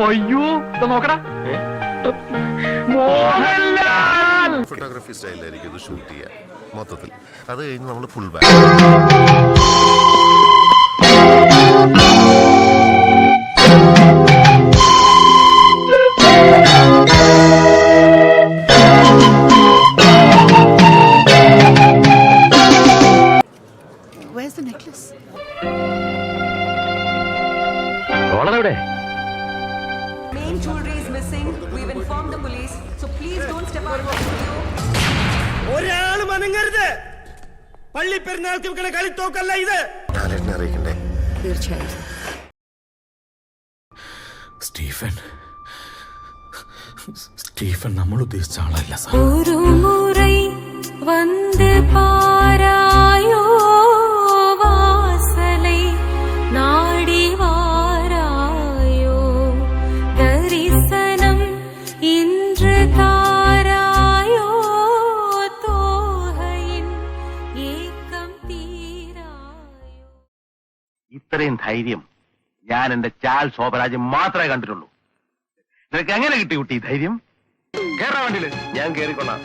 അയ്യോ നോക്കടാ, മോഹൻലാൽ. ഫോട്ടോഗ്രാഫി സ്റ്റൈലായിരിക്കും ഇത് ഷൂട്ട് ചെയ്യുക മൊത്തത്തിൽ. അത് കഴിഞ്ഞ് നമ്മൾ full back. Where's the necklace? Main jewelry is missing. We've informed the police, so please don't step out of the studio. ഒരാളും അനങ്ങരുത്. പള്ളി പെരുന്നാൾക്ക് ഇവിടെ കളിത്തോക്കല്ല ഇത്. ലാലേട്ടനെ അറിയിക്കണ്ടേ? തീർച്ചയായും. സ്റ്റീഫൻ നമ്മൾ ഉദ്ദേശിച്ച ആളല്ല സാർ. ഒരു മുறை വന്ന് പാരായോ വാസலை നാടി വാരായോ ദரிசனம் ഇன்று താരായോ തോഹയിൻ ഏകം തീരായോ. ഇത്രയും ധൈര്യം ഞാൻ എന്റെ ചാൽ ശോഭരാജ് മാത്രമേ കണ്ടിട്ടുള്ളൂ. നിനക്ക് എങ്ങനെ കിട്ടി കുട്ടി ധൈര്യം? കേറാ വണ്ടിയില്. ഞാൻ കേറിക്കൊള്ളാം.